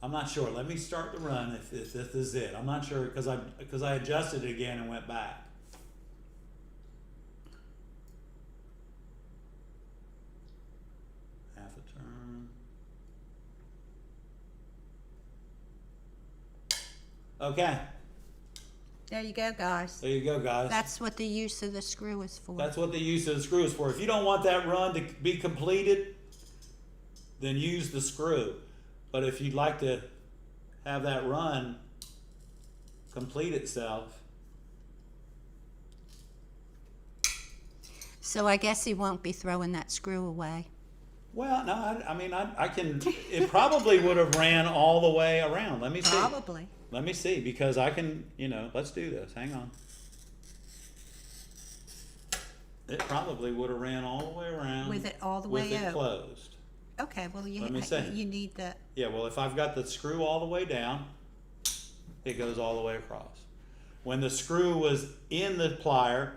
I'm not sure. Let me start the run if this is it. I'm not sure because I adjusted it again and went back. Half a turn. Okay, There you go, guys. there you go, guys. That's what the use of the screw is for. That's what the use of the screw is for. If you don't want that run to be completed, then use the screw. But if you'd like to have that run complete itself, So I guess he won't be throwing that screw away. well, no, I can, it probably would have ran all the way around. Let me see. Probably. Let me see, because I can, let's do this. Hang on. It probably would have ran all the way around. With it all the with way it over. closed. Okay, well, Let me see. you need the, Yeah, well, if I've got the screw all the way down, it goes all the way across. When the screw was in the plier,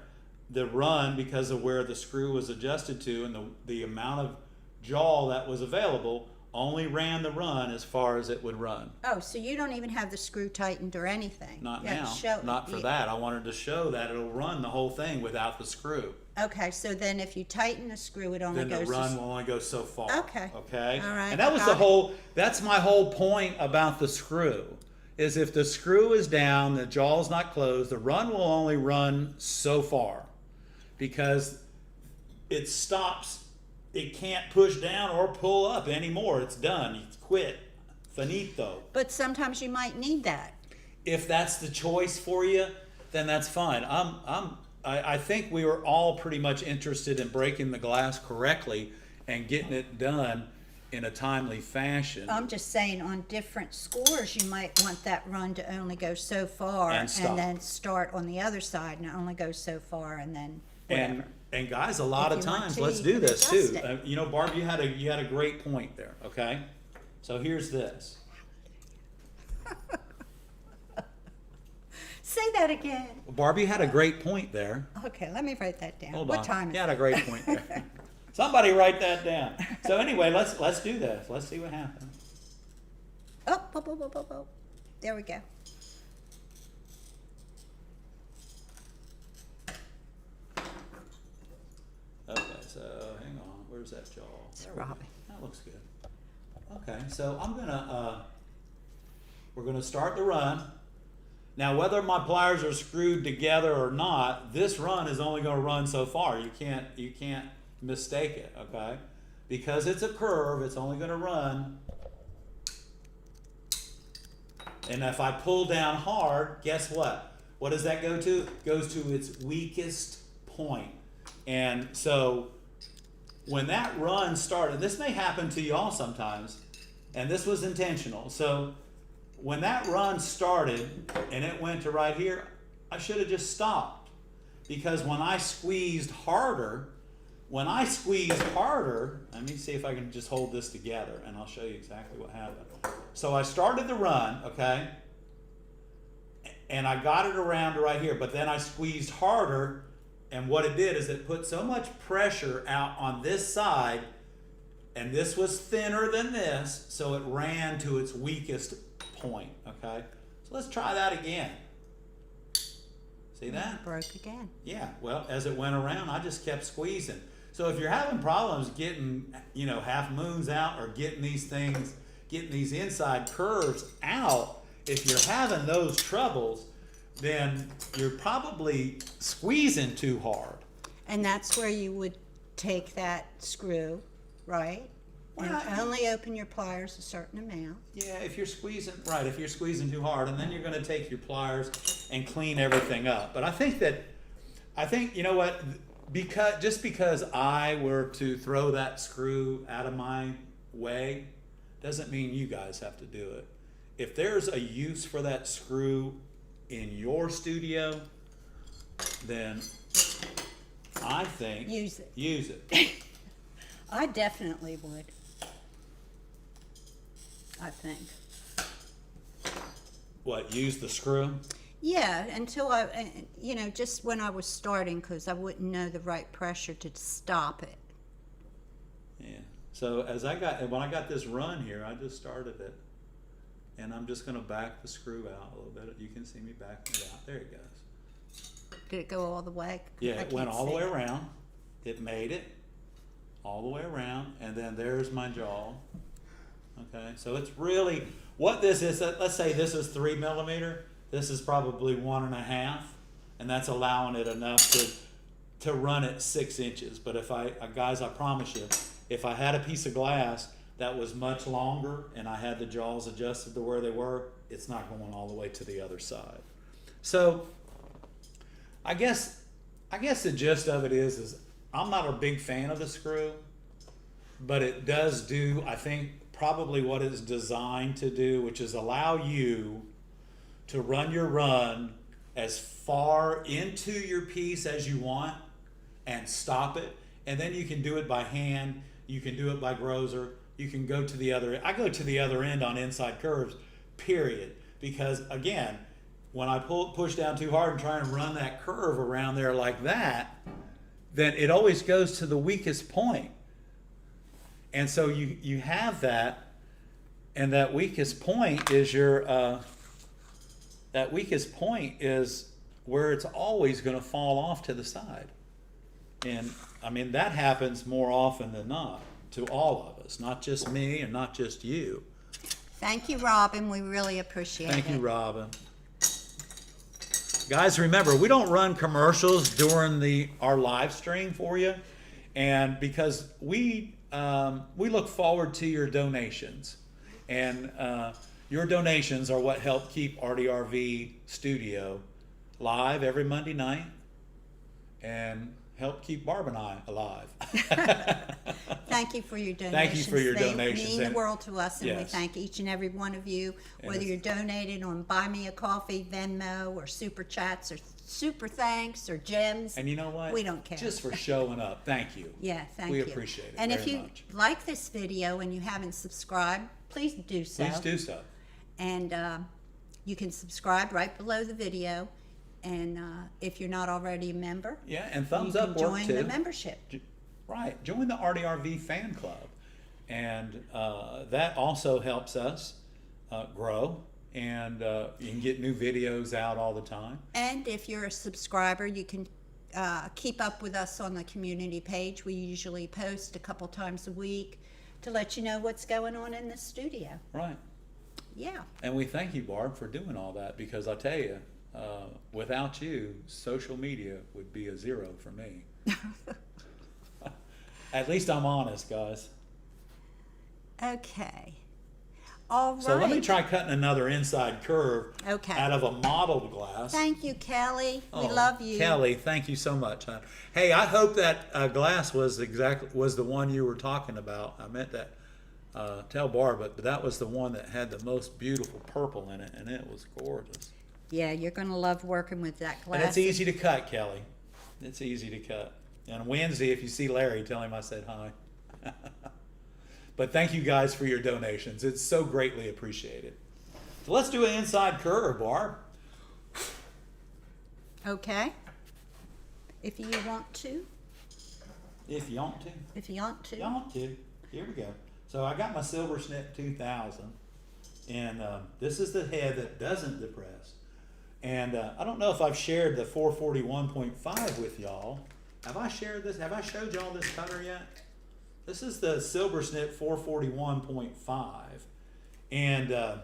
the run, because of where the screw was adjusted to and the amount of jaw that was available, only ran the run as far as it would run. Oh, so you don't even have the screw tightened or anything? Not You have now, to show- not for that. I wanted to show that it'll run the whole thing without the screw. Okay, so then if you tighten the screw, it only Then the goes. run will only go so far. Okay. Okay? All right, And that was got it. that's my whole point about the screw, is if the screw is down, the jaw's not closed, the run will only run so far because it stops. It can't push down or pull up anymore. It's done. It's quit. Finito. But sometimes you might need that. If that's the choice for you, then that's fine. I think we were all pretty much interested in breaking the glass correctly and getting it done in a timely fashion. I'm just saying on different scores, you might want that run to only go so far And stop. then start on the other side and it only goes so far and then whatever. And guys, a lot If of you want times, to, let's you do can this too. adjust it. You know, Barb, you had a great point there. Okay, so here's this. Say that again. Barbie had a great point there. Okay, let me write that down. Hold What on. time is You it? had a great point there. Somebody write that down. So anyway, let's do this. Let's see what happens. Oh, oh, oh, oh, oh, oh. There we go. Okay, so hang on. Where's that jaw? It's Robbie. That looks good. Okay, so we're gonna start the run. Now, whether my pliers are screwed together or not, this run is only gonna run so far. You can't mistake it, okay? Because it's a curve, it's only gonna run. And if I pull down hard, guess what? What does that go to? It goes to its weakest point. And so when that run started, this may happen to y'all sometimes, and this was intentional. So when that run started and it went to right here, I should have just stopped. Because when I squeezed harder, let me see if I can just hold this together and I'll show you exactly what happened. So I started the run, okay? And I got it around to right here, but then I squeezed harder, and what it did is it put so much pressure out on this side, and this was thinner than this, so it ran to its weakest point, okay? So let's try that again. See that? Broke again. Yeah, well, as it went around, I just kept squeezing. So if you're having problems getting, half moons out or getting these inside curves out, if you're having those troubles, then you're probably squeezing too hard. And that's where you would take that screw, right? And Well, only open your pliers a certain amount. Yeah, if you're squeezing too hard, and then you're gonna take your pliers and clean everything up. But I think, you know what, because I were to throw that screw out of my way, doesn't mean you guys have to do it. If there's a use for that screw in your studio, then I think Use it. use it. I definitely would. I think. What, use the screw? Yeah, until just when I was starting, because I wouldn't know the right pressure to stop it. Yeah. So when I got this run here, I just started it. And I'm just gonna back the screw out a little bit. You can see me backing it out. There it goes. Did it go all the way? Yeah, I it went can't all the see way it. around. It made it all the way around, and then there's my jaw. Okay, so it's really, what this is, let's say this is 3 millimeter, this is probably 1.5, and that's allowing it enough to run at 6 inches. But guys, I promise you, if I had a piece of glass that was much longer and I had the jaws adjusted to where they were, it's not going all the way to the other side. So I guess the gist of it is I'm not a big fan of the screw, but it does do, I think, probably what it's designed to do, which is allow you to run your run as far into your piece as you want and stop it. And then you can do it by hand, you can do it by grozer, you can go to the other, I go to the other end on inside curves, period. Because again, when I push down too hard and try and run that curve around there like that, then it always goes to the weakest point. And so you have that, And that weakest point is that weakest point is where it's always going to fall off to the side. And I mean, that happens more often than not to all of us, not just me and not just you. Thank you, Robin. We really appreciate it. Thank you, Robin. Guys, remember, we don't run commercials during our live stream for you, and because we look forward to your donations, and your donations are what help keep ARTyRV Studio live every Monday night, and help keep Barb and I alive. Thank you for your donations. Thank you for your they donations. mean the And- world to us, and we Yes. thank each and every one of you, And whether it's- you're donating on Buy Me a Coffee, Venmo, or Super Chats, or Super Thanks, or Gems. And you know what? We don't care. Just for showing up. Thank you. Yeah, thank We you. appreciate it And if very you much. like this video and you haven't subscribed, please do so. Please do so. And you can subscribe right below the video. And if you're not already a member, Yeah, and thumbs you up can work join too. the membership. Right, join the ARTyRV fan club, and that also helps us grow, and you can get new videos out all the time. And if you're a subscriber, you can keep up with us on the community page. We usually post a couple times a week to let you know what's going on in the studio. Right, Yeah. and we thank you, Barb, for doing all that, because I tell you, without you, social media would be a zero for me. At least I'm honest, guys. Okay. All right. So let me try cutting another inside curve Okay. out of a mottled glass. Thank you, Kelly. We Oh, love you. Kelly. Thank you so much. Huh? Hey, I hope that glass was the one you were talking about. I meant that. Tell Barb, but that was the one that had the most beautiful purple in it, and it was gorgeous. Yeah, you're going to love working with that glass. And it's easy to cut, Kelly. It's easy to cut. And Wednesday, if you see Larry, tell him I said hi. But thank you guys for your donations. It's so greatly appreciated. So let's do an inside curve, Barb. Okay. If you want to. If you want to. If you want to. You want to. Here we go. So I got my Silver Snip 2000. And this is the head that doesn't depress. And I don't know if I've shared the 441.5 with y'all. Have I shared this? Have I showed y'all this cutter yet? This is the Silver Snip 441.5. And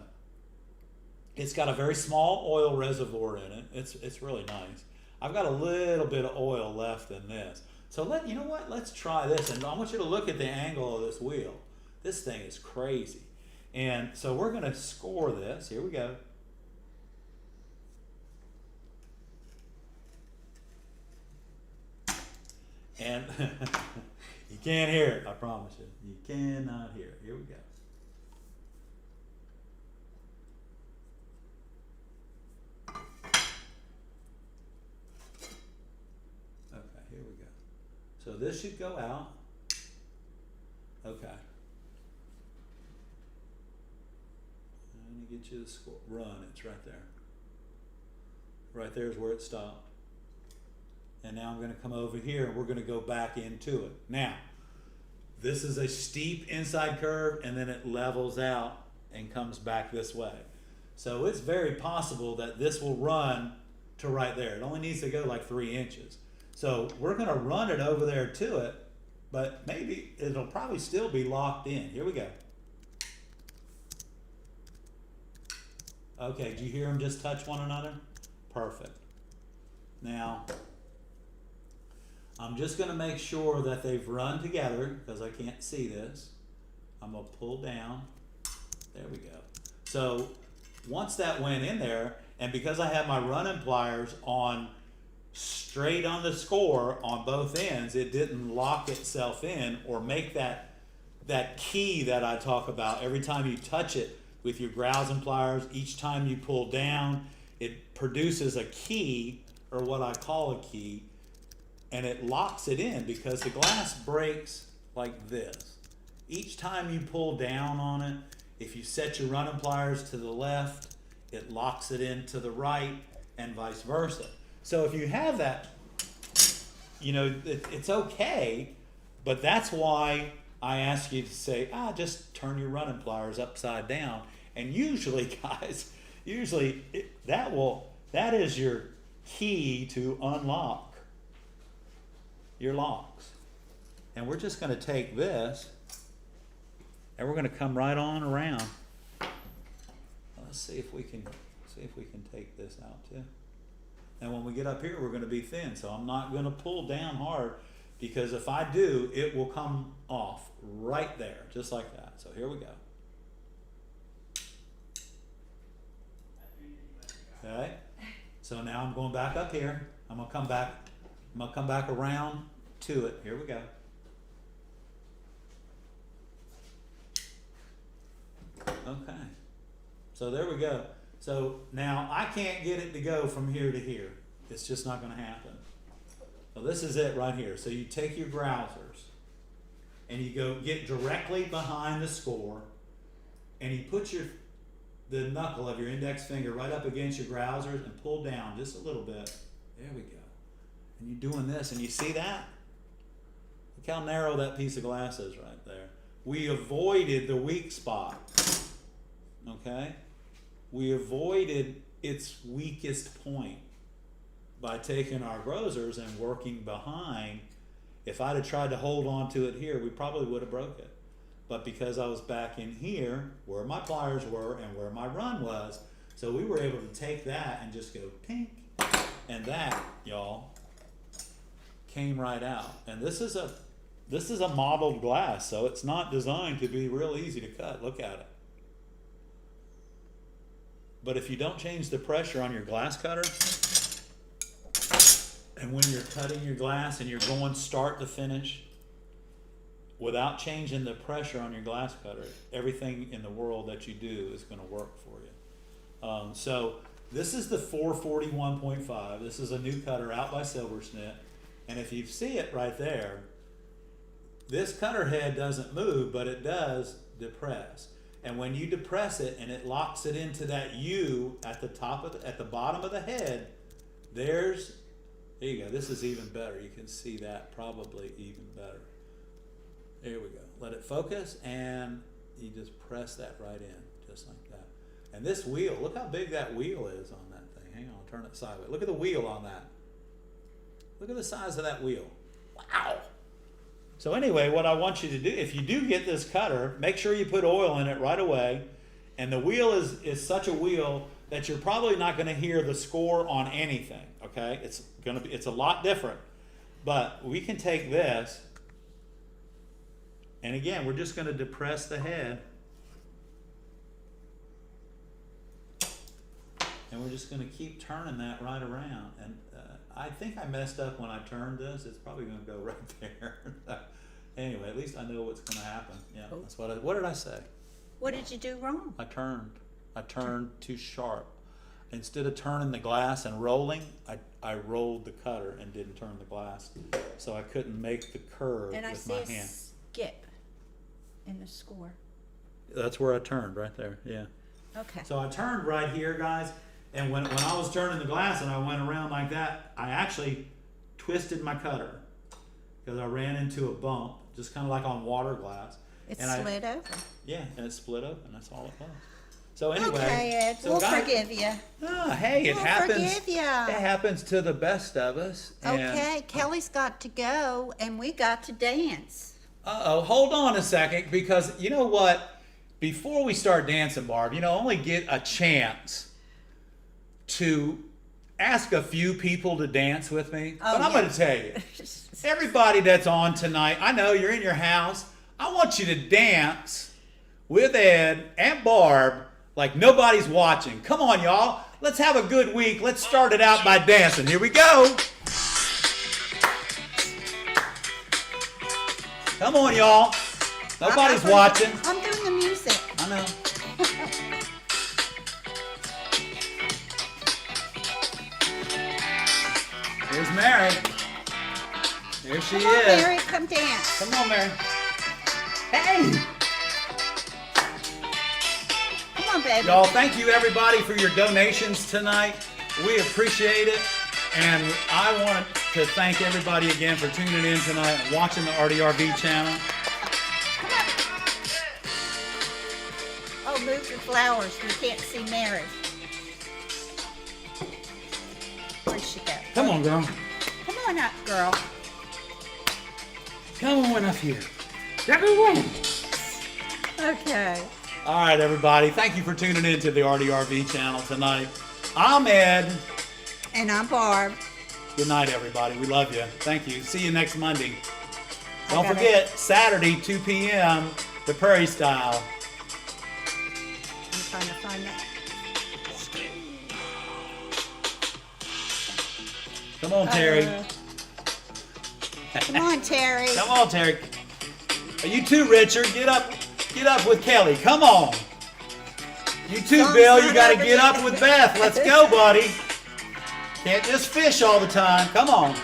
it's got a very small oil reservoir in it. It's really nice. I've got a little bit of oil left in this. So you know what? Let's try this. And I want you to look at the angle of this wheel. This thing is crazy. And so we're going to score this. Here we go. And you can't hear it, I promise you. You cannot hear it. Here we go. Okay, here we go. So this should go out. Okay. Let me get you the score. Run, it's right there. Right there is where it stopped. And now I'm going to come over here and we're going to go back into it. Now, this is a steep inside curve and then it levels out and comes back this way. So it's very possible that this will run to right there. It only needs to go like 3 inches. So we're going to run it over there to it, but maybe it'll probably still be locked in. Here we go. Okay, did you hear them just touch one another? Perfect. Now, I'm just going to make sure that they've run together because I can't see this. I'm going to pull down. There we go. So once that went in there, and because I have my running pliers on straight on the score on both ends, it didn't lock itself in or make that key that I talk about. Every time you touch it with your grousing pliers, each time you pull down, it produces a key, or what I call a key, and it locks it in because the glass breaks like this. Each time you pull down on it, if you set your running pliers to the left, it locks it in to the right, and vice versa. So if you have that, you know, it's okay, but that's why I ask you to say, just turn your running pliers upside down. And usually, guys, that is your key to unlock your locks. And we're just going to take this and we're going to come right on around. Let's see if we can take this out too. And when we get up here, we're going to be thin, so I'm not going to pull down hard, because if I do, it will come off right there, just like that. So here we go. Okay. So now I'm going back up here. I'm gonna come back around to it. Here we go. Okay. So there we go. So now I can't get it to go from here to here. It's just not going to happen. So this is it right here. So you take your grousers and you go get directly behind the score, and you put the knuckle of your index finger right up against your grousers and pull down just a little bit. There we go. And you're doing this, and you see that? Look how narrow that piece of glass is right there. We avoided the weak spot. Okay? We avoided its weakest point by taking our grosers and working behind. If I'd have tried to hold on to it here, we probably would have broke it. But because I was back in here, where my pliers were and where my run was, so we were able to take that and just go pink. And that, y'all, came right out. And this is a modeled glass, so it's not designed to be real easy to cut. Look at it. But if you don't change the pressure on your glass cutter, and when you're cutting your glass and you're going start to finish, without changing the pressure on your glass cutter, everything in the world that you do is going to work for you. So this is the 441.5. This is a new cutter out by Silversmith. And if you see it right there, this cutter head doesn't move, but it does depress. And when you depress it and it locks it into that U at the top of at the bottom of the head, there you go. This is even better. You can see that probably even better. There we go. Let it focus, and you just press that right in, just like that. And this wheel, look how big that wheel is on that thing. Hang on, I'll turn it sideways. Look at the wheel on that. Look at the size of that wheel. Wow. So anyway, what I want you to do, if you do get this cutter, make sure you put oil in it right away. And the wheel is such a wheel that you're probably not going to hear the score on anything. Okay, it's a lot different. But we can take this, and again, we're just going to depress the head, and we're just going to keep turning that right around. And I think I messed up when I turned this. It's probably going to go right there. Anyway, at least I know what's going to happen. Yeah, that's what did I say? What did you do wrong? I turned too sharp. Instead of turning the glass and rolling, I rolled the cutter and didn't turn the glass. So I couldn't make the curve with my hand. And I see a skip in the score. That's where I turned, right there, yeah. Okay. So I turned right here, guys, and when I was turning the glass and I went around like that, I actually twisted my cutter because I ran into a bump, just kind of like on water glass. It slid over. Yeah, and it split open, that's all it was. So anyway, okay, Ed, we'll forgive you. Hey, it happens. Forgive you. It happens to the best of us. Okay, Kelly's got to go, and we got to dance. Hold on a second, because you know what? Before we start dancing, Barb, I only get a chance to ask a few people to dance with me. But I'm going to tell you, everybody that's on tonight, I know you're in your house. I want you to dance with Ed and Barb like nobody's watching. Come on, y'all. Let's have a good week. Let's start it out by dancing. Here we go. Come on, y'all. Nobody's watching. I'm doing the music. I know. Here's Mary. There she is. Come on, Mary, come dance. Come on, Mary. Hey! Come on, baby. Y'all, thank you everybody for your donations tonight. We appreciate it. And I want to thank everybody again for tuning in tonight and watching the ARTyRV channel. move the flowers. We can't see Mary. Where'd she go? Come on, girl. Come on up, girl. Come on up here. Everyone. Okay. All right, everybody. Thank you for tuning in to the ARTyRV channel tonight. I'm Ed. And I'm Barb. Good night, everybody. We love you. Thank you. See you next Monday. Don't gotta- forget, Saturday, 2 p.m., the Prairie Style. I'm trying to find that. Come on, Terry. Come on, Terry. Come on, Terry. You too, Richard. Get up with Kelly. Come on. You too, Song's Bill. not You got to over get yet. up with Beth. Let's go, buddy. Can't just fish all the time. Come on.